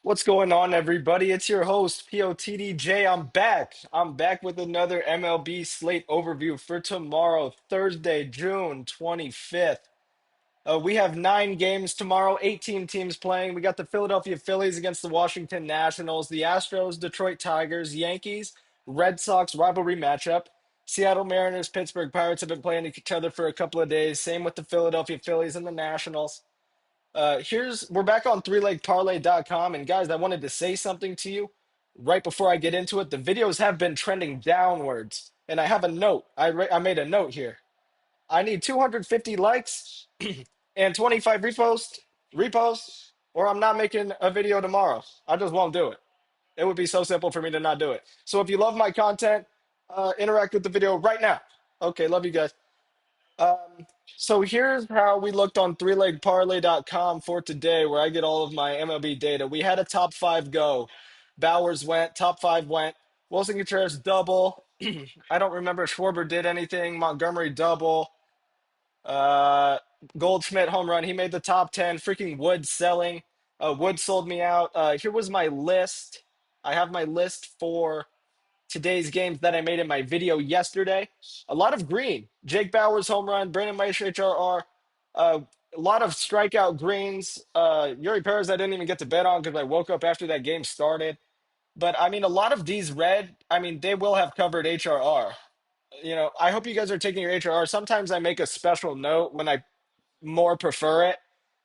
What's going on, everybody? It's your host, POTDJ. I'm back. I'm back with another MLB slate overview for tomorrow, Thursday, June 25th. We have 9 games tomorrow, 18 teams playing. We got the Philadelphia Phillies against the Washington Nationals, the Astros, Detroit Tigers, Yankees, Red Sox rivalry matchup. Seattle Mariners, Pittsburgh Pirates have been playing each other for a couple of days. Same with the Philadelphia Phillies and the Nationals. We're back on threelegparlay.com, and guys, I wanted to say something to you right before I get into it. The videos have been trending downwards, and I have a note. I made a note here. I need 250 likes and 25 reposts, or I'm not making a video tomorrow. I just won't do it. It would be so simple for me to not do it. So if you love my content, interact with the video right now. Okay, love you guys. So here's how we looked on threelegparlay.com for today, where I get all of my MLB data. We had a top five go. Bowers went, top five went. Wilson Contreras double. I don't remember if Schwarber did anything. Montgomery double. Uh, Goldschmidt home run. He made the top 10. Freaking Wood selling. Wood sold me out. Here was my list. I have my list for today's games that I made in my video yesterday. A lot of green. Jake Bauers home run, Brandon Meish HRR, a lot of strikeout greens. Yuri Perez I didn't even get to bet on because I woke up after that game started. But I mean, a lot of these red, I mean, they will have covered HRR. I hope you guys are taking your HRR. Sometimes I make a special note when I more prefer it.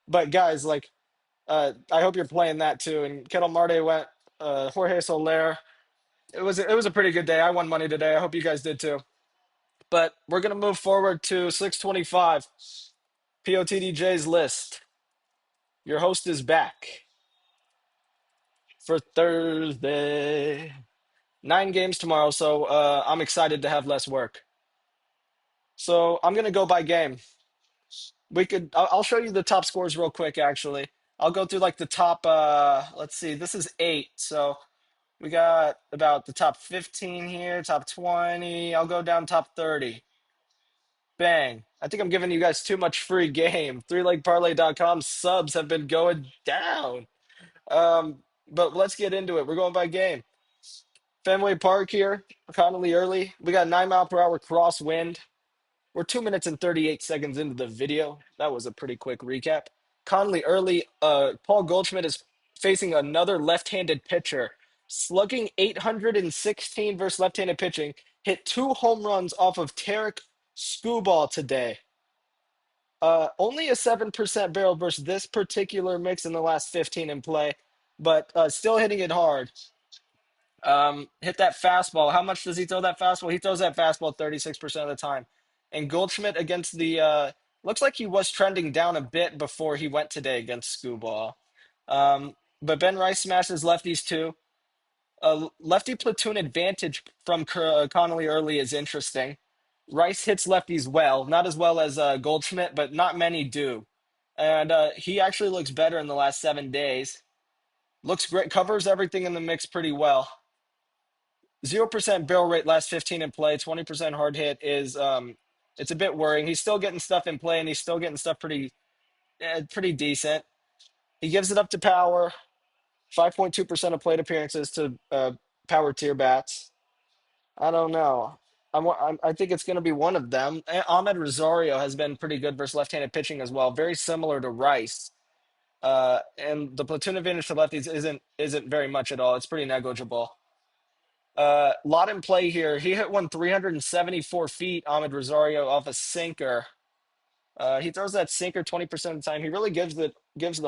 But guys, like, I hope you're playing that too. And Kettle Marte went, Jorge Soler. It was a pretty good day. I won money today. I hope you guys did too. But we're gonna move forward to 625. POTDJ's list. Your host is back for Thursday. 9 games tomorrow, so I'm excited to have less work. So I'm gonna go by game. I'll show you the top scores real quick. Actually, I'll go through like the top. Let's see. This is 8, so we got about the top 15 here, top 20. I'll go down top 30. Bang. I think I'm giving you guys too much free game. Threelegparlay.com subs have been going down. But let's get into it. We're going by game. Fenway Park here, Connolly early. We got 9 mile per hour crosswind. We're 2 minutes and 38 seconds into the video. That was a pretty quick recap. Conley early. Paul Goldschmidt is facing another left-handed pitcher, slugging 816 versus left-handed pitching. Hit 2 home runs off of Tarek Skubal today. Only a 7% barrel versus this particular mix in the last 15 in play, but still hitting it hard. Hit that fastball. How much does he throw that fastball? He throws that fastball 36% of the time. And Goldschmidt against looks like he was trending down a bit before he went today against Skubal. But Ben Rice smashes lefties too. Lefty platoon advantage from Connolly early is interesting. Rice hits lefties well, not as well as Goldschmidt, but not many do. And he actually looks better in the last 7 days. Looks great, covers everything in the mix pretty well. 0% barrel rate last 15 in play, 20% hard hit is it's a bit worrying. He's still getting stuff in play, and he's still getting stuff pretty decent. He gives it up to power, 5.2% of plate appearances to power tier bats. I don't know. I think it's going to be one of them. Ahmed Rosario has been pretty good versus left-handed pitching as well, very similar to Rice. And the platoon advantage to lefties isn't very much at all. It's pretty negligible. Lot in play here. He hit one 374 feet, Ahmed Rosario, off a sinker. He throws that sinker 20% of the time. He really gives the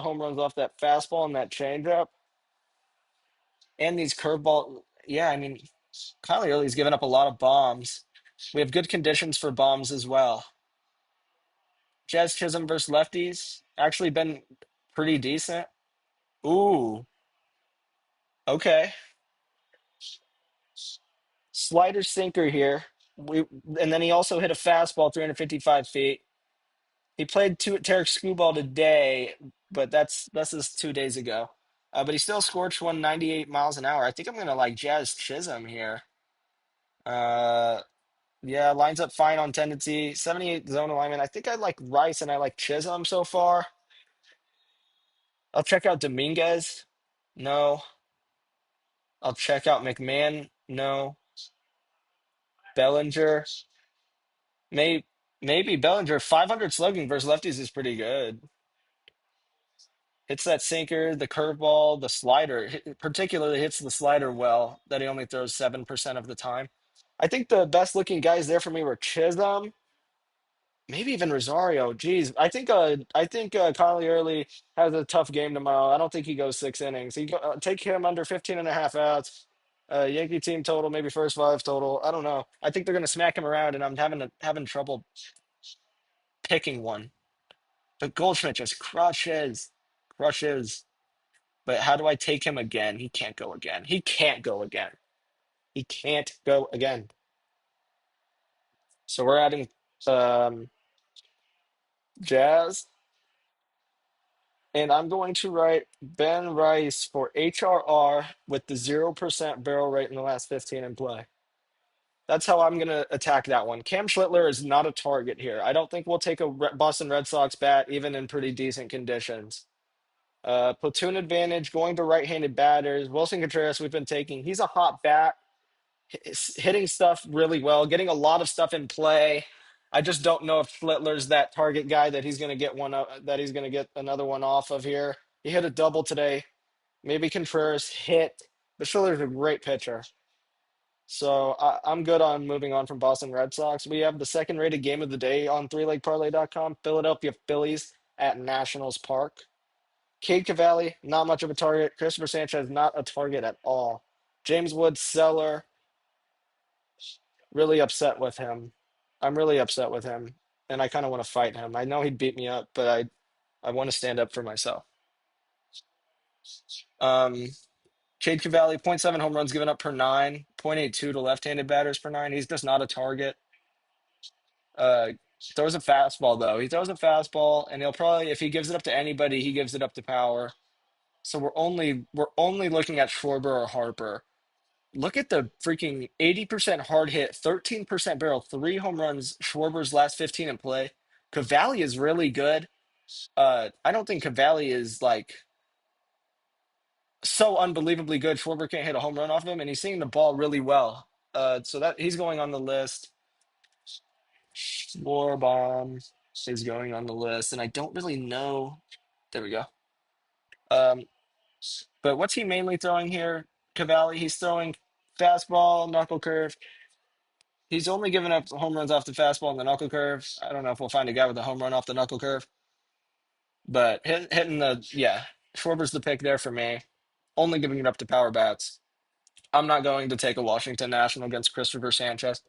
home runs off that fastball and that changeup. And these curveball. Yeah, I mean, Kylie Early's given up a lot of bombs. We have good conditions for bombs as well. Jazz Chisholm versus lefties. Actually been pretty decent. Ooh, okay. Slider sinker here. And then he also hit a fastball 355 feet. He played Tarek Skubal today, but that's just 2 days ago. But he still scorched 198 miles an hour. I think I'm gonna like Jazz Chisholm here. Uh, yeah, lines up fine on tendency. 78 zone alignment. I think I like Rice and I like Chisholm so far. I'll check out Dominguez. No. I'll check out McMahon. No. Bellinger. Maybe Bellinger. 500 slugging versus lefties is pretty good. Hits that sinker, the curveball, the slider. Particularly hits the slider well. That he only throws 7% of the time. I think the best looking guys there for me were Chisholm, maybe even Rosario. Geez, I think Conley Early has a tough game tomorrow. I don't think he goes 6 innings. Take him under 15 and a half outs. Yankee team total, maybe first five total. I don't know. I think they're gonna smack him around, and I'm having trouble picking one. But Goldschmidt just crushes. But how do I take him again? He can't go again. He can't go again. He can't go again. So we're adding um, Jazz. And I'm going to write Ben Rice for HRR with the 0% barrel rate in the last 15 in play. That's how I'm going to attack that one. Cam Schlittler is not a target here. I don't think we'll take a Boston Red Sox bat even in pretty decent conditions. Platoon advantage, going to right-handed batters. Wilson Contreras, we've been taking. He's a hot bat, hitting stuff really well, getting a lot of stuff in play. I just don't know if Schlittler's that target guy that he's going to get that he's going to get another one off of here. He hit a double today. Maybe Contreras hit, but Schiller's a great pitcher. So I'm good on moving on from Boston Red Sox. We have the second rated game of the day on 3legparlay.com. Philadelphia Phillies at Nationals Park. Cade Cavalli, not much of a target. Christopher Sanchez, not a target at all. James Wood, seller, really upset with him. I'm really upset with him, and I kind of want to fight him. I know he'd beat me up, but I want to stand up for myself. Um, Cade Cavalli, zero point 0.7 home runs given up per nine, 0.82 to left-handed batters per nine. He's just not a target. Uh, throws a fastball though. He throws a fastball, and he'll probably, if he gives it up to anybody, he gives it up to power. So we're only looking at Schwarber or Harper. Look at the freaking 80% hard hit, 13% barrel, 3 home runs, Schwarber's last 15 in play. Cavalli is really good. I don't think Cavalli is like so unbelievably good. Schwarber can't hit a home run off of him, and he's seeing the ball really well. So that he's going on the list. Schwarber is going on the list, and I don't really know. There we go. Um, but what's he mainly throwing here? Cavalli, he's throwing fastball, knuckle curve. He's only given up home runs off the fastball and the knuckle curve. I don't know if we'll find a guy with a home run off the knuckle curve, but hitting yeah, Schwarber's the pick there for me. Only giving it up to power bats. I'm not going to take a Washington National against Christopher Sanchez.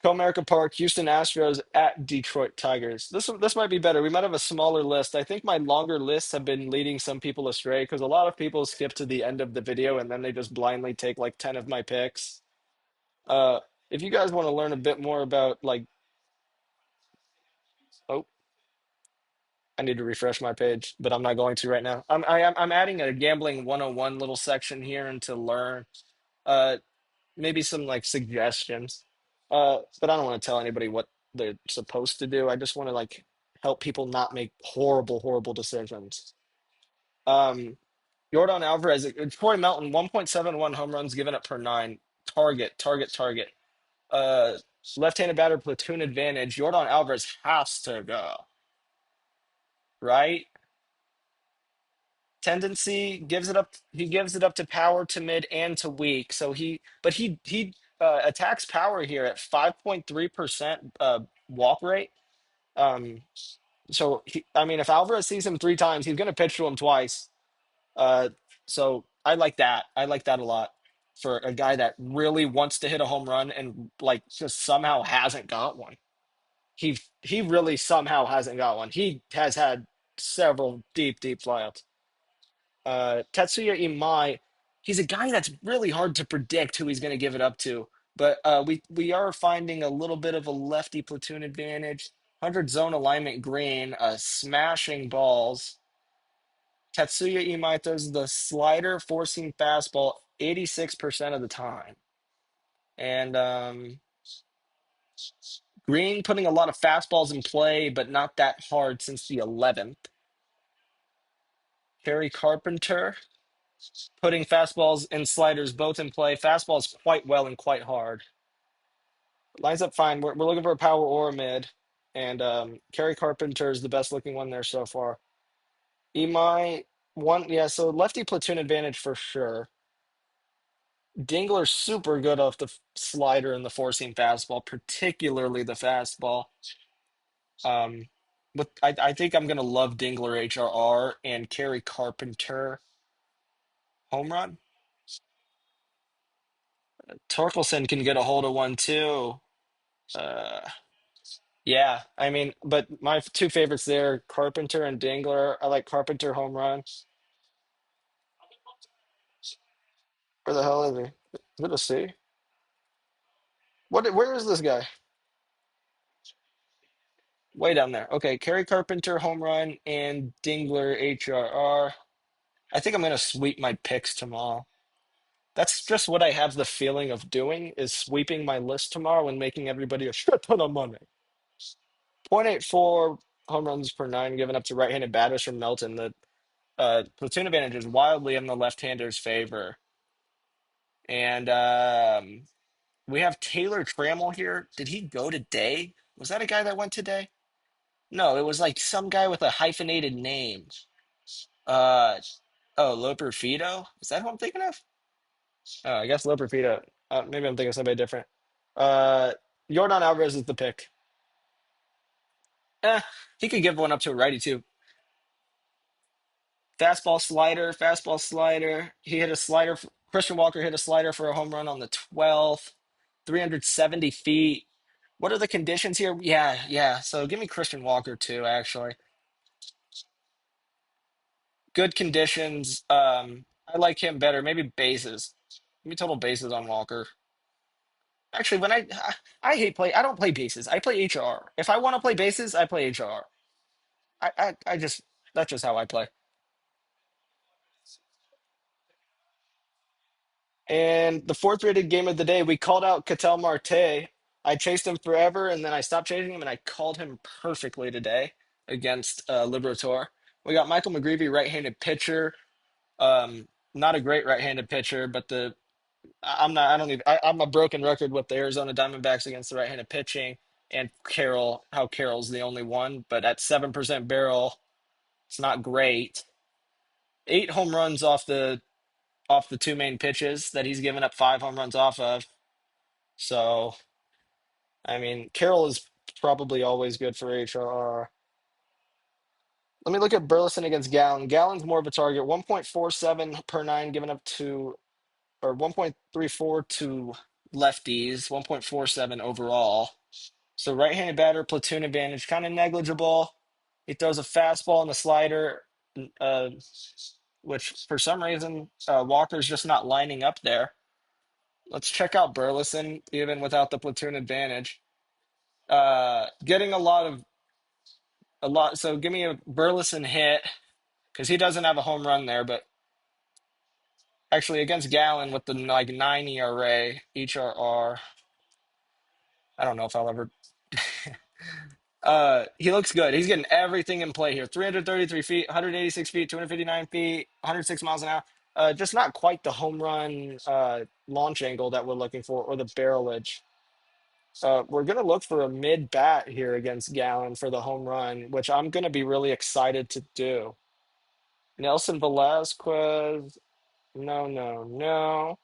Comerica Park, Houston Astros at Detroit Tigers. This might be better. We might have a smaller list. I think my longer lists have been leading some people astray because a lot of people skip to the end of the video and then they just blindly take like 10 of my picks. Uh, if you guys want to learn a bit more about like, oh, I need to refresh my page, but I'm not going to right now. I'm adding a gambling 101 little section here and to learn uh maybe some like suggestions. But I don't want to tell anybody what they're supposed to do. I just want to like help people not make horrible decisions. Um Jordan Alvarez, Corey Melton, 1.71 home runs given up per nine. Target. Uh Left-handed batter platoon advantage. Jordan Alvarez has to go, right? Tendency gives it up. He gives it up to power, to mid, and to weak. So he attacks power here at 5.3% walk rate. Um, I mean, if Alvarez sees him 3 times, he's going to pitch to him twice. Uh, so I like that. I like that a lot for a guy that really wants to hit a home run and like just somehow hasn't got one. He really somehow hasn't got one. He has had several deep flyouts. Tetsuya Imai, he's a guy that's really hard to predict who he's going to give it up to. But we are finding a little bit of a lefty platoon advantage. 100 zone alignment green, smashing balls. Tetsuya Imai throws the slider forcing fastball 86% of the time. And Green putting a lot of fastballs in play, but not that hard since the 11th. Harry Carpenter. putting fastballs and sliders both in play. Fastballs quite well and quite hard. Lines up fine. We're looking for a power or a mid. And Kerry Carpenter is the best looking one there so far. Emai, one, yeah, so lefty platoon advantage for sure. Dingler's super good off the slider and the four seam fastball, particularly the fastball. Um, but I think I'm gonna love Dingler HRR and Kerry Carpenter home run. Torkelson can get a hold of one too. Uh, yeah, I mean, but my two favorites there, Carpenter and Dingler. I like Carpenter home run. Where the hell is he? Is it a C? What? Where is this guy? Way down there. Okay, Kerry Carpenter home run and Dingler HRR. I think I'm gonna sweep my picks tomorrow. That's just what I have the feeling of doing is sweeping my list tomorrow and making everybody a shit ton of money. 0.84 home runs per nine given up to right-handed batters from Melton. The platoon advantage is wildly in the left-hander's favor. And we have Taylor Trammell here. Did he go today? Was that a guy that went today? No, it was like some guy with a hyphenated name. Uh, oh, Loperfido? Is that who I'm thinking of? Oh, I guess Loperfido. Maybe I'm thinking of somebody different. Uh, Jordan Alvarez is the pick. Eh, he could give one up to a righty too. Fastball slider, fastball slider. He hit a slider. Christian Walker hit a slider for a home run on the 12th, 370 feet. What are the conditions here? Yeah, yeah. So give me Christian Walker too, actually. Good conditions. I like him better. Maybe bases. Give me total bases on Walker. Actually, I hate play. I don't play bases. I play HR. If I want to play bases, I play HR. I just that's just how I play. And the fourth rated game of the day, we called out Ketel Marte. I chased him forever, and then I stopped chasing him, and I called him perfectly today against Liberator. We got Michael McGreevy, right-handed pitcher. Not a great right-handed pitcher, but I'm not. I don't even. I'm a broken record with the Arizona Diamondbacks against the right-handed pitching, and how Carroll's the only one. But at 7% barrel, it's not great. 8 home runs off the two main pitches that he's given up 5 home runs off of. So, I mean, Carroll is probably always good for HRR. Let me look at Burleson against Gallon. Gallon's more of a target. 1.47 per nine given up to, or 1.34 to lefties, 1.47 overall. So right-handed batter, platoon advantage, kind of negligible. He throws a fastball and a slider, uh, which for some reason Walker's just not lining up there. Let's check out Burleson, even without the platoon advantage. Getting a lot. So give me a Burleson hit because he doesn't have a home run there, but actually against Gallon with the like 9 ERA, HRR. I don't know if I'll ever. He looks good. He's getting everything in play here. 333 feet, 186 feet, 259 feet, 106 miles an hour. Just not quite the home run launch angle that we're looking for or the barrelage. We're going to look for a mid bat here against Gallon for the home run, which I'm going to be really excited to do. Nelson Velasquez. No, no, no.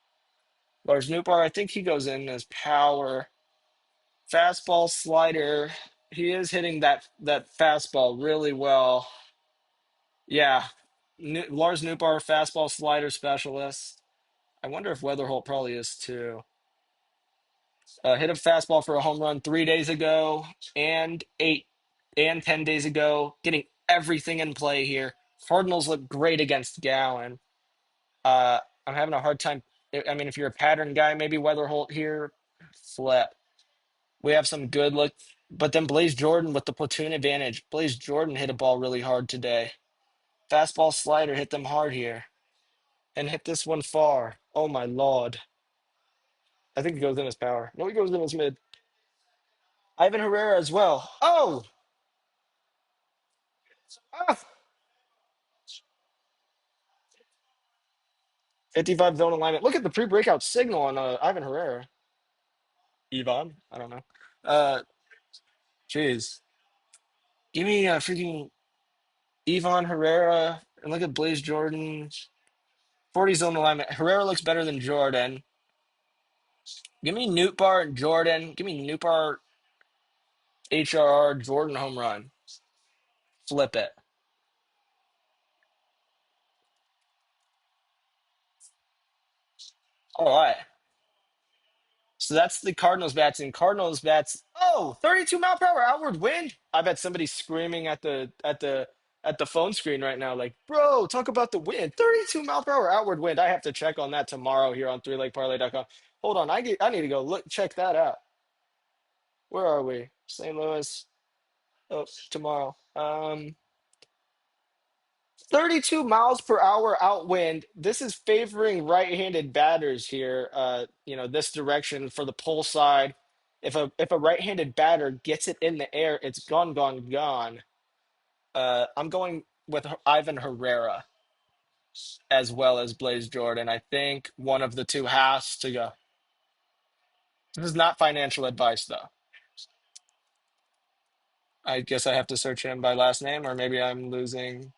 Lars Nootbaar, I think he goes in as power. Fastball slider. He is hitting that fastball really well. Yeah. Lars Nootbaar, fastball slider specialist. I wonder if Weatherholt probably is too. Hit a fastball for a home run 3 days ago and 10 days ago. Getting everything in play here. Cardinals look great against Gallon. I'm having a hard time. I mean, if you're a pattern guy, maybe Weatherholt here. Flip. We have some good look, but then Blaze Jordan with the platoon advantage. Blaze Jordan hit a ball really hard today. Fastball slider hit them hard here and hit this one far. Oh my lord. I think he goes in his power. No, he goes in his mid. Ivan Herrera as well. Oh! Ah! 55 zone alignment. Look at the pre-breakout signal on Ivan Herrera. Ivan, I don't know. Uh, Jeez. Give me a freaking Ivan Herrera and look at Blaze Jordan. 40 zone alignment. Herrera looks better than Jordan. Give me Newt Bar and Jordan. Give me Newt Bar, HRR, Jordan home run. Flip it. All right. So that's the Cardinals bats and Cardinals bats. Oh, 32 mile per hour outward wind. I bet somebody's screaming at the phone screen right now, like, bro, talk about the wind. 32 mile per hour outward wind. I have to check on that tomorrow here on 3legparlay.com. Hold on, I need to go look check that out. Where are we? St. Louis. Oh, tomorrow. 32 miles per hour outwind. This is favoring right-handed batters here. This direction for the pull side. If a right-handed batter gets it in the air, it's gone, gone, gone. I'm going with Ivan Herrera as well as Blaze Jordan. I think one of the two has to go. This is not financial advice, though. I guess I have to search him by last name, or maybe I'm losing.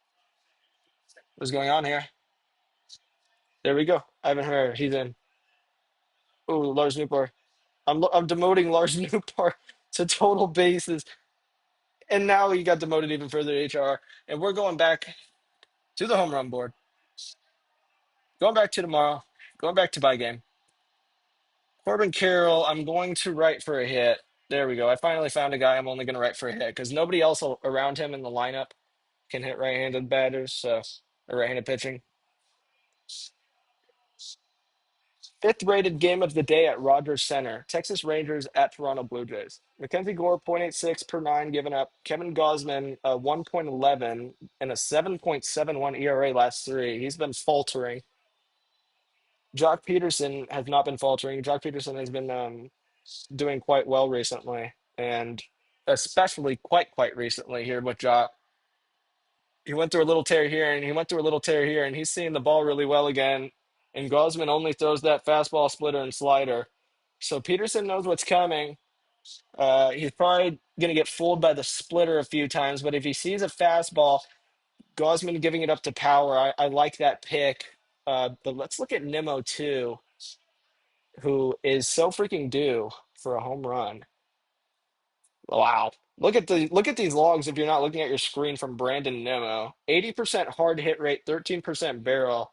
What's going on here? There we go. Ivan Herrera. He's in. Ooh, Lars Newport. I'm demoting Lars Newport to total bases, and now he got demoted even further to HR. And we're going back to the home run board. Going back to tomorrow. Going back to bye game. Corbin Carroll. I'm going to write for a hit. There we go. I finally found a guy I'm only going to write for a hit because nobody else around him in the lineup can hit right-handed batters, so or right-handed pitching. Fifth rated game of the day at Rogers Center. Texas Rangers at Toronto Blue Jays. Mackenzie Gore, 0.86 per nine given up. Kevin Gausman, 1.11 and a 7.71 ERA last three. He's been faltering. Jock Peterson has not been faltering. Jock Peterson has been doing quite well recently, and especially quite recently here with Jock. He went through a little tear here, and he went through a little tear here, and he's seeing the ball really well again. And Gausman only throws that fastball, splitter, and slider. So Peterson knows what's coming. He's probably going to get fooled by the splitter a few times, but if he sees a fastball, Gausman giving it up to power, I like that pick. But let's look at Nimmo too, who is so freaking due for a home run. Wow. Look at these logs if you're not looking at your screen from Brandon Nimmo. 80% hard hit rate, 13% barrel.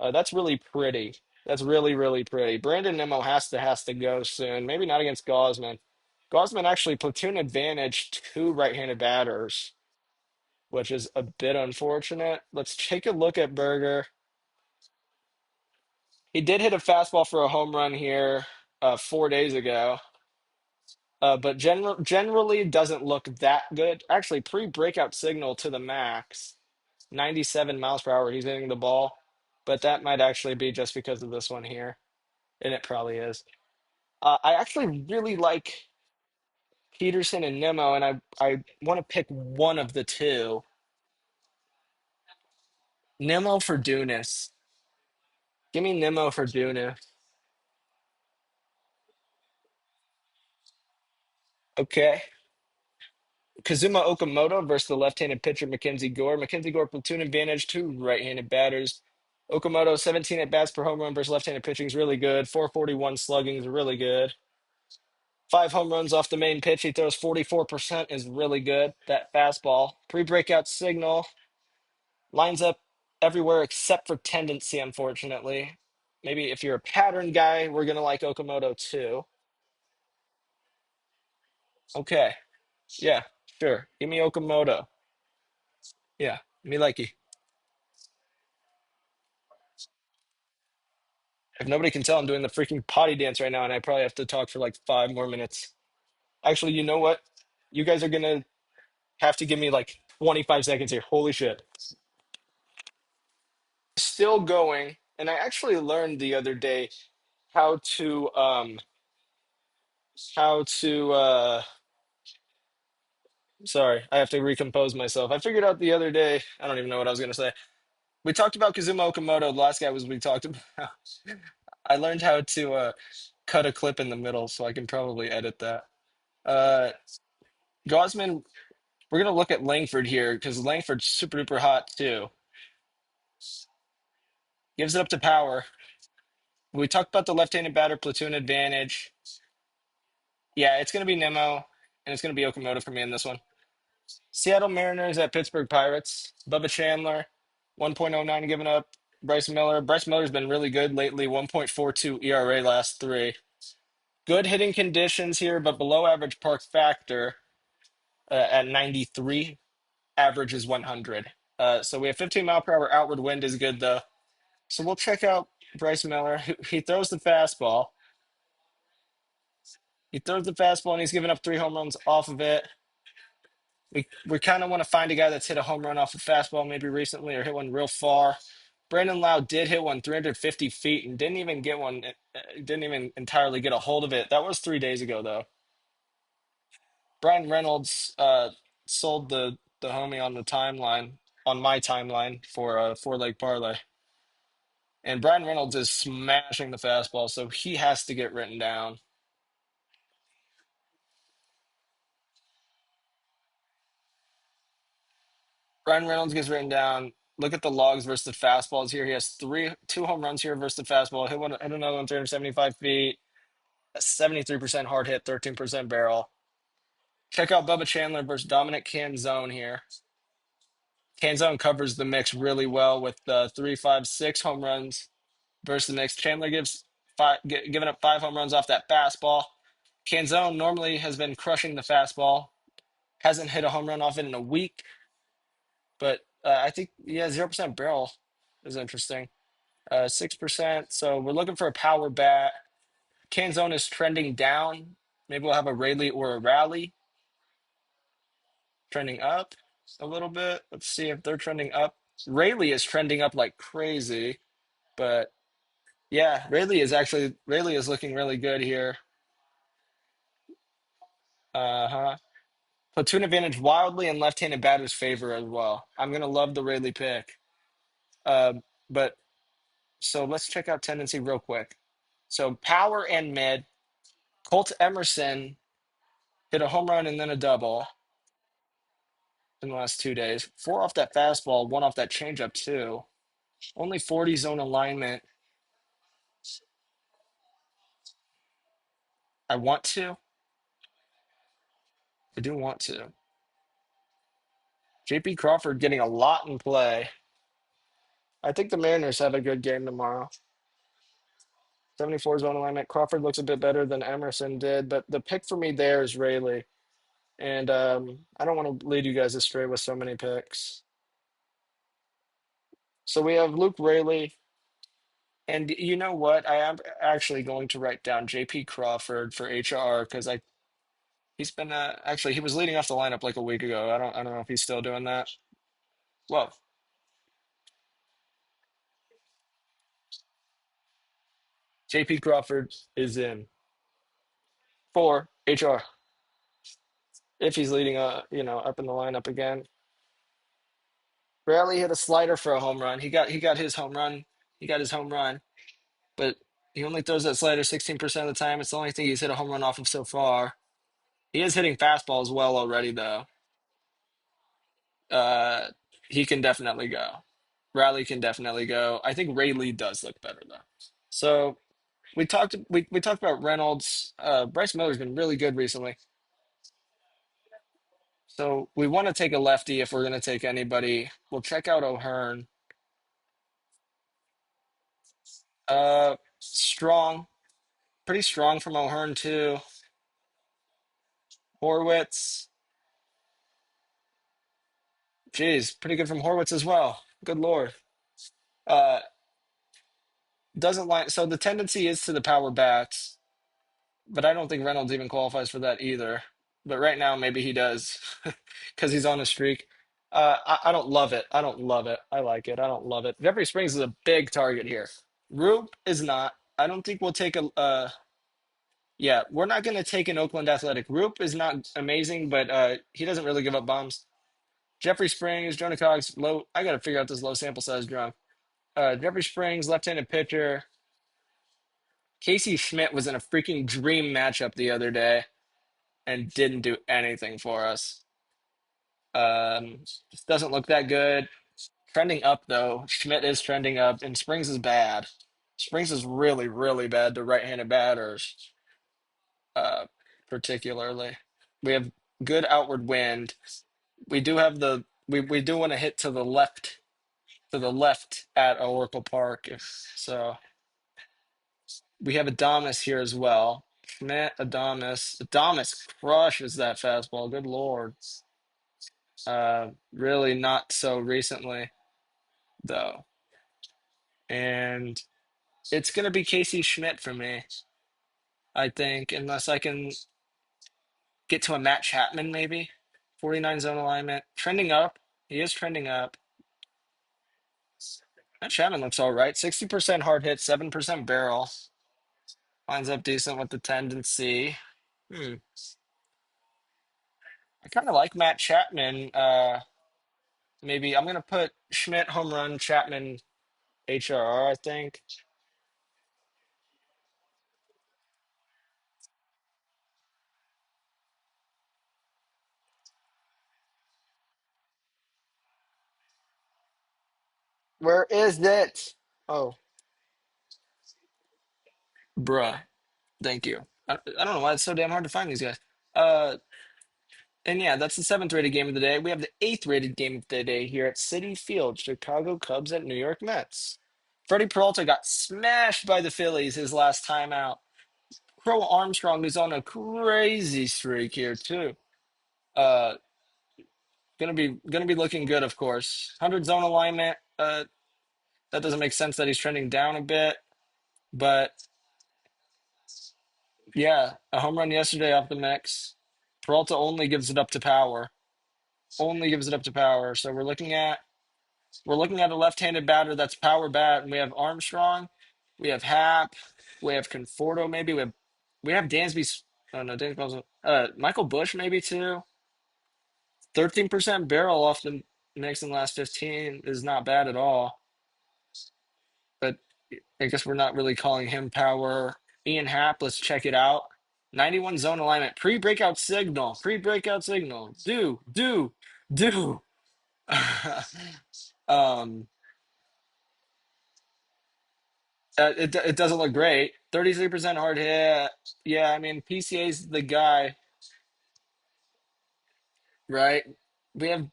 That's really pretty. That's really pretty. Brandon Nimmo has to go soon. Maybe not against Gausman. Gausman actually platoon advantage two right-handed batters, which is a bit unfortunate. Let's take a look at Berger. He did hit a fastball for a home run here 4 days ago, but generally doesn't look that good. Actually, pre-breakout signal to the max, 97 miles per hour. He's hitting the ball, but that might actually be just because of this one here, and it probably is. I actually really like Peterson and Nimmo, and I want to pick one of the two. Nimmo for Dunas. Give me Nimmo for Dunas. Okay. Kazuma Okamoto versus the left-handed pitcher Mackenzie Gore. Mackenzie Gore platoon advantage, two right-handed batters. Okamoto 17 at bats per home run versus left-handed pitching is really good. 441 slugging is really good. Five home runs off the main pitch. He throws 44% is really good. That fastball. Pre-breakout signal. Lines up everywhere except for tendency, unfortunately. Maybe if you're a pattern guy, we're going to like Okamoto too. Okay. Yeah, sure. Give me Okamoto. Yeah, me likey. If nobody can tell, I'm doing the freaking potty dance right now, and I probably have to talk for like 5 more minutes. Actually, you know what? You guys are going to have to give me like 25 seconds here. Holy shit. Still going, and I actually learned the other day how to sorry, I have to recompose myself. I figured out the other day, I don't even know what I was going to say. We talked about Kazuma Okamoto. The last guy was we talked about. I learned how to cut a clip in the middle, so I can probably edit that. Uh, Gosman, we're gonna look at Langford here because Langford's super duper hot too. Gives it up to power. We talked about the left-handed batter platoon advantage. Yeah, it's gonna be Nemo, and it's gonna be Okamoto for me in this one. Seattle Mariners at Pittsburgh Pirates. Bubba Chandler, 1.09 given up. Bryce Miller. Bryce Miller's been really good lately, 1.42 ERA last three. Good hitting conditions here, but below average park factor at 93. Average is 100. So we have 15-mile-per-hour outward wind is good, though. So we'll check out Bryce Miller. He throws the fastball. He throws the fastball, and he's given up 3 home runs off of it. We kind of want to find a guy that's hit a home run off a fastball maybe recently or hit one real far. Brandon Lau did hit one 350 feet and didn't even get one, didn't even entirely get a hold of it. That was 3 days ago, though. Brian Reynolds sold the homie on the timeline, on my timeline for a 4-leg parlay. And Brian Reynolds is smashing the fastball, so he has to get written down. Brian Reynolds gets written down. Look at the logs versus the fastballs here. He has 2 home runs here versus the fastball. Hit another one 375 feet. A 73% hard hit, 13% barrel. Check out Bubba Chandler versus Dominic Canzone here. Canzone covers the mix really well with 3, 5, 6 home runs versus the mix. Chandler giving up 5 home runs off that fastball. Canzone normally has been crushing the fastball. Hasn't hit a home run off it in a week, but I think, yeah, 0% barrel is interesting. 6%. So we're looking for a power bat. Canzone is trending down. Maybe we'll have a Rayleigh or a Rally trending up a little bit. Let's see if they're trending up. Rayleigh is trending up like crazy, but yeah, Rayleigh is looking really good here. Uh-huh. Platoon advantage wildly in left-handed batter's favor as well. I'm gonna love the Rayleigh pick. But so let's check out tendency real quick. So power and mid. Colt Emerson hit a home run and then a double in the last 2 days. 4 off that fastball, 1 off that changeup too. Only 40 zone alignment. I want to. I do want to. JP Crawford getting a lot in play. I think the Mariners have a good game tomorrow. 74 zone alignment. Crawford looks a bit better than Emerson did, but the pick for me there is Rayleigh. And I don't want to lead you guys astray with so many picks. So we have Luke Rayleigh. And you know what? I am actually going to write down JP Crawford for HR because he's been actually he was leading off the lineup like a week ago. I don't know if he's still doing that. Well, JP Crawford is in for HR if he's leading up in the lineup again. Raleigh hit a slider for a home run. He got his home run. He got his home run, but he only throws that slider 16% of the time. It's the only thing he's hit a home run off of so far. He is hitting fastballs well already though. Uh, he can definitely go. Riley can definitely go. I think Rayleigh does look better though. So we talked about Reynolds. Bryce Miller's been really good recently. So we want to take a lefty if we're going to take anybody. We'll check out O'Hearn. Strong, pretty strong from O'Hearn too. Horwitz, geez, pretty good from Horwitz as well. Good lord. Uh, doesn't like so the tendency is to the power bats, but I don't think Reynolds even qualifies for that either. But right now, maybe he does because he's on a streak. I don't love it. I don't love it. I like it. I don't love it. Jeffrey Springs is a big target here. Roop is not. I don't think we'll take a. Yeah, we're not going to take an Oakland Athletic. Roop is not amazing, but he doesn't really give up bombs. Jeffrey Springs, Jonah Cox, low. I got to figure out this low sample size drunk. Jeffrey Springs, left-handed pitcher. Casey Schmidt was in a freaking dream matchup the other day and didn't do anything for us. Just doesn't look that good. Trending up though. Schmidt is trending up, and Springs is bad. Springs is really, really bad to right-handed batters, uh, particularly. We have good outward wind. We do have we do want to hit to the left at Oracle Park. So we have Adamas here as well. Schmidt, Adamas. Adamas crushes that fastball. Good Lord. Really not so recently, though. And it's going to be Casey Schmidt for me, I think, unless I can get to a Matt Chapman, maybe. 49 zone alignment. Trending up. He is trending up. Matt Chapman looks all right. 60% hard hit, 7% barrel. Lines up decent with the tendency. Hmm. I kind of like Matt Chapman. Maybe I'm gonna put Schmidt home run, Chapman HRR, I think. Where is it? Oh, bruh. Thank you. I don't know why it's so damn hard to find these guys. Uh, and yeah, that's the seventh rated game of the day. We have the eighth rated game of the day here at Citi Field, Chicago Cubs at New York Mets. Freddie Peralta got smashed by the Phillies his last time out. Crow Armstrong is on a crazy streak here too. Uh, gonna be looking good, of course. 100 zone alignment. That doesn't make sense that he's trending down a bit, but yeah, a home run yesterday off the mix. Peralta only gives it up to power. Only gives it up to power. So we're looking at a left-handed batter that's power bat, and we have Armstrong, we have Hap, we have Conforto, maybe we have Dansby's. Oh no, Dansby's. Michael Bush maybe too. 13% barrel off the mix in the last 15 is not bad at all. But I guess we're not really calling him power. Ian Happ, let's check it out. 91 zone alignment, pre-breakout signal, pre-breakout signal. Do. um, it doesn't look great. 33% hard hit. Yeah, I mean PCA's the guy, right? We have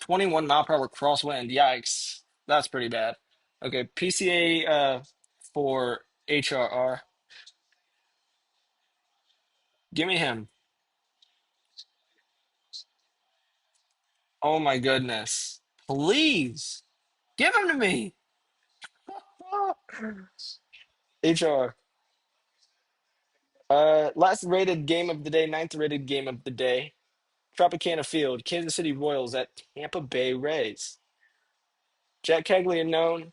21 mile per hour crosswind. Yikes, that's pretty bad. Okay, PCA for HRR. Give me him. Oh my goodness. Please give him to me. HR. Last rated game of the day, ninth rated game of the day. Tropicana Field, Kansas City Royals at Tampa Bay Rays. Jack Caglianone,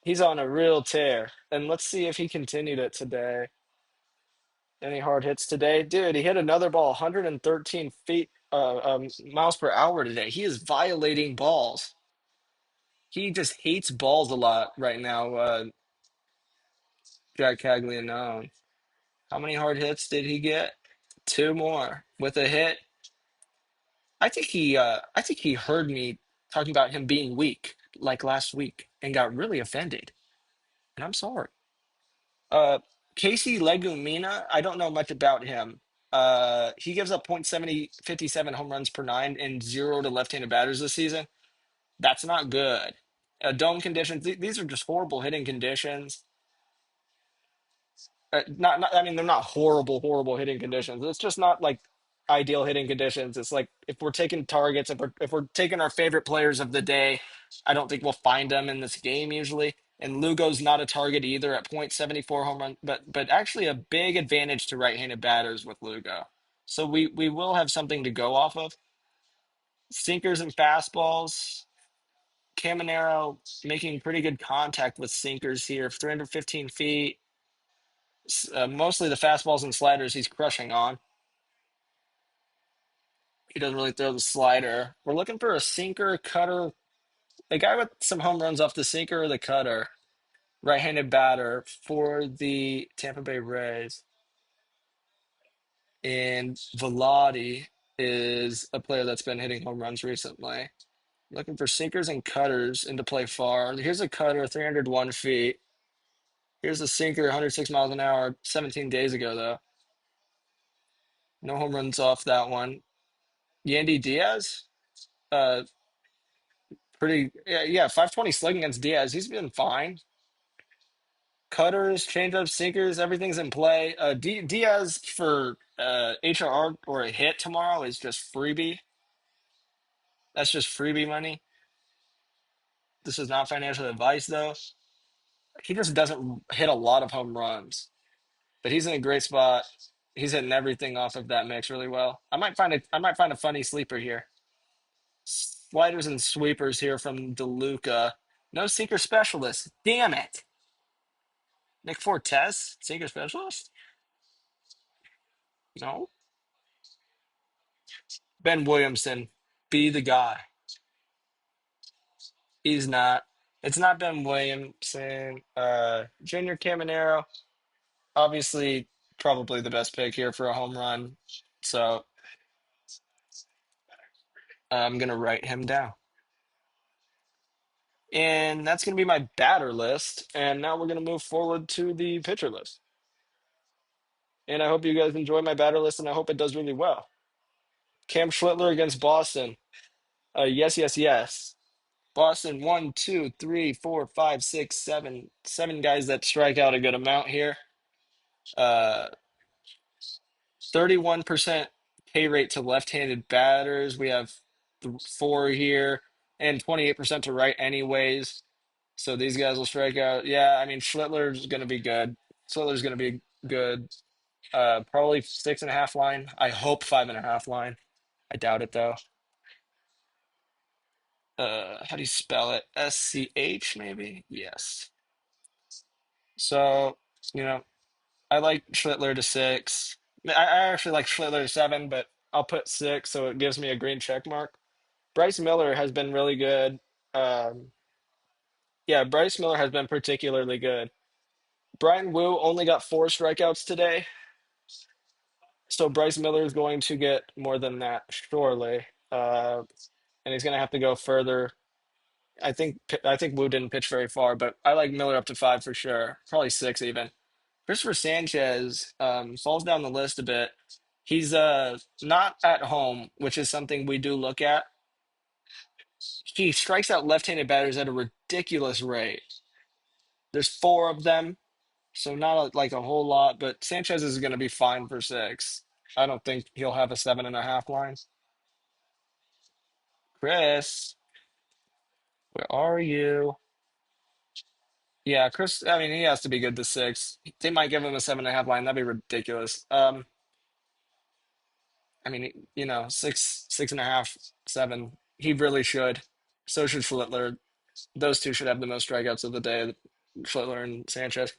he's on a real tear. And let's see if he continued it today. Any hard hits today? Dude, he hit another ball 113 feet miles per hour today. He is violating balls. He just hates balls a lot right now, Jack Caglianone. How many hard hits did he get? Two more with a hit. I think he heard me talking about him being weak like last week and got really offended. And I'm sorry. Uh Casey Legumina, I don't know much about him. He gives up .7057 home runs per nine and zero to left-handed batters this season. That's not good. Dome conditions, these are just horrible hitting conditions. I mean, they're not horrible hitting conditions. It's just not like ideal hitting conditions. It's like if we're taking targets, if we're taking our favorite players of the day, I don't think we'll find them in this game usually. And Lugo's not a target either at .74 home run, but actually a big advantage to right-handed batters with Lugo. So we will have something to go off of. Sinkers and fastballs. Caminero making pretty good contact with sinkers here, 315 feet. Mostly the fastballs and sliders he's crushing on. He doesn't really throw the slider. We're looking for a sinker, cutter, a guy with some home runs off the sinker or the cutter. Right-handed batter for the Tampa Bay Rays. And Velati is a player that's been hitting home runs recently. Looking for sinkers and cutters into play far. Here's a cutter, 301 feet. Here's a sinker, 106 miles an hour, 17 days ago, though. No home runs off that one. Yandy Diaz, uh, yeah, 520 slugging against Diaz. He's been fine. Cutters, changeups, sinkers, everything's in play. Diaz for HRR or a hit tomorrow is just freebie. That's just freebie money. This is not financial advice, though. He just doesn't hit a lot of home runs, but he's in a great spot. He's hitting everything off of that mix really well. I might find a funny sleeper here. Sliders and sweepers here from DeLuca. No sinker specialist. Damn it. Nick Fortes, sinker specialist? No. Ben Williamson, be the guy. He's not. It's not Ben Williamson. Junior Caminero, obviously, probably the best pick here for a home run. So I'm gonna write him down. And that's gonna be my batter list. And now we're gonna move forward to the pitcher list. And I hope you guys enjoy my batter list, and I hope it does really well. Cam Schlittler against Boston. Yes, yes, yes. Boston, one, two, three, four, five, six, seven, seven guys that strike out a good amount here. Uh, 31% K rate to left-handed batters. We have four here, and 28% to right anyways. So these guys will strike out. Yeah, I mean Schlittler's going to be good. Schlittler's going to be good. Probably 6.5 line. I hope 5.5 line. I doubt it though. How do you spell it? SCH maybe? Yes. So, you know, I like Schlittler to six. I actually like Schlittler to seven, but I'll put six so it gives me a green check mark. Bryce Miller has been really good. Um, yeah, Bryce Miller has been particularly good. Brian Wu only got four strikeouts today, so Bryce Miller is going to get more than that surely, and he's going to have to go further. I think Wu didn't pitch very far, but I like Miller up to five for sure, probably six even. Christopher Sanchez falls down the list a bit. He's not at home, which is something we do look at. He strikes out left-handed batters at a ridiculous rate. There's four of them, so not like a whole lot, but Sanchez is going to be fine for six. I don't think he'll have a 7.5 line. Chris, where are you? Yeah, Chris. I mean, he has to be good to six. They might give him a 7.5 line. That'd be ridiculous. I mean, 6.5, 7. He really should. So should Schlittler. Those two should have the most strikeouts of the day, Schlittler and Sanchez.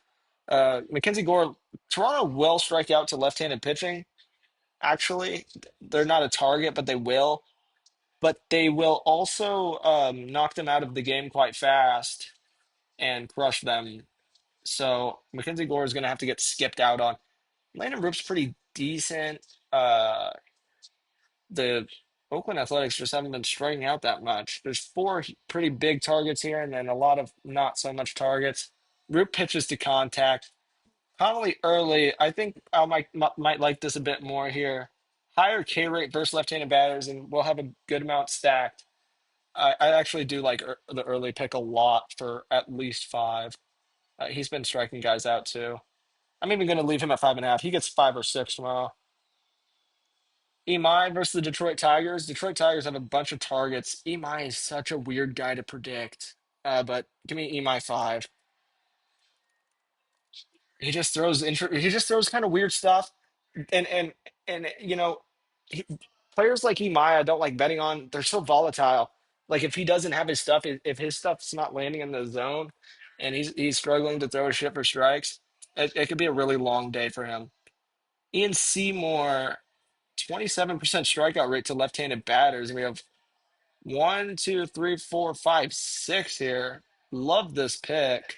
Mackenzie Gore, Toronto will strike out to left-handed pitching. Actually, they're not a target, but they will. But they will also knock them out of the game quite fast and crush them. So Mackenzie Gore is going to have to get skipped out on. Landon Roop's pretty decent. The Oakland Athletics just haven't been striking out that much. There's four pretty big targets here, and then a lot of not so much targets. Root pitches to contact. Connolly early. I think I might like this a bit more here. Higher K rate versus left-handed batters, and we'll have a good amount stacked. I actually do like the early pick a lot for at least five. He's been striking guys out too. I'm even going to leave him at 5.5. He gets five or six tomorrow. Imai versus the Detroit Tigers. Detroit Tigers have a bunch of targets. Imai is such a weird guy to predict. But give me Imai five. He just throws kind of weird stuff. And he, players like Imai I don't like betting on. They're so volatile. Like if he doesn't have his stuff, if his stuff's not landing in the zone, and he's struggling to throw a shit for strikes, it could be a really long day for him. Ian Seymour 27% strikeout rate to left-handed batters. We have one, two, three, four, five, six here. Love this pick.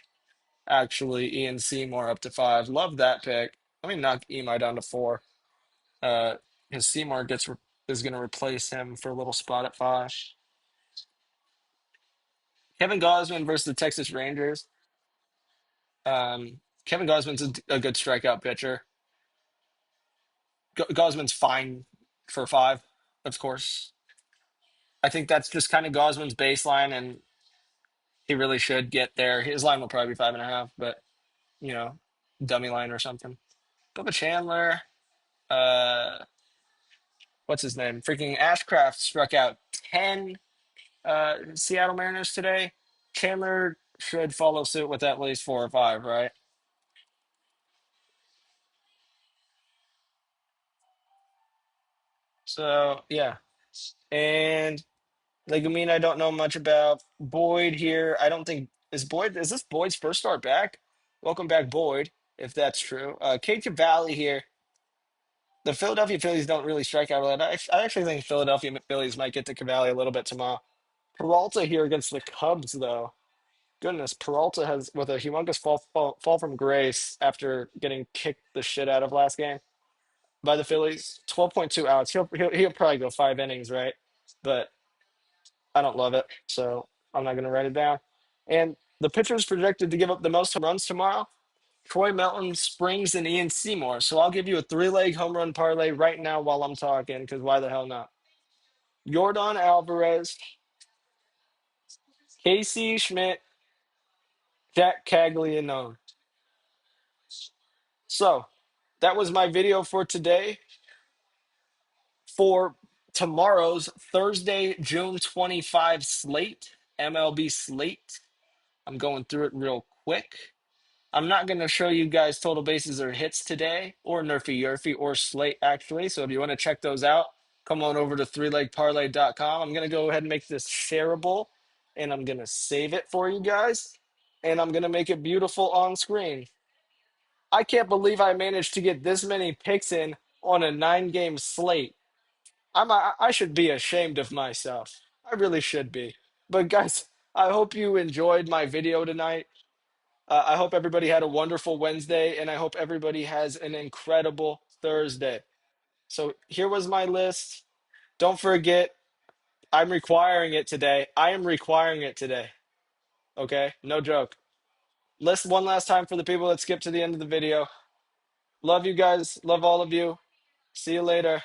Actually, Ian Seymour up to five. Love that pick. Let me knock Emi down to four. Uh, because Seymour is going to replace him for a little spot at five. Kevin Gausman versus the Texas Rangers. Kevin Gausman's a good strikeout pitcher. Gausman's fine for five, of course. I think that's just kind of Gausman's baseline, and he really should get there. His line will probably be 5.5, but you know, dummy line or something. Bubba Chandler, uh, what's his name? Freaking Ashcraft struck out 10 Seattle Mariners today. Chandler should follow suit with at least four or five, right? So yeah, and Legumine, I don't know much about. Boyd here, I don't think is this Boyd's first start back? Welcome back, Boyd, if that's true. Kate Valley here. The Philadelphia Phillies don't really strike out a lot. I actually think Philadelphia Phillies might get to Cavalli a little bit tomorrow. Peralta here against the Cubs, though. Goodness, Peralta has with a humongous fall from grace after getting kicked the shit out of last game by the Phillies. 12.2 outs. He'll probably go 5 innings, right? But I don't love it, so I'm not going to write it down. And the pitchers projected to give up the most home runs tomorrow. Troy Melton, Springs, and Ian Seymour. So I'll give you a three-leg home run parlay right now while I'm talking, because why the hell not? Jordan Alvarez, Casey Schmidt, Jack Caglianone. So that was my video for today. For tomorrow's Thursday, June 25 slate, MLB slate. I'm going through it real quick. I'm not going to show you guys total bases or hits today, or Nerfy Yerfy, or Slate, actually. So if you want to check those out, come on over to threelegparlay.com. I'm going to go ahead and make this shareable, and I'm going to save it for you guys, and I'm going to make it beautiful on screen. I can't believe I managed to get this many picks in on a 9-game slate. I should be ashamed of myself. I really should be. But guys, I hope you enjoyed my video tonight. I hope everybody had a wonderful Wednesday, and I hope everybody has an incredible Thursday. So here was my list. Don't forget, I'm requiring it today. I am requiring it today. Okay? No joke. List one last time for the people that skipped to the end of the video. Love you guys. Love all of you. See you later.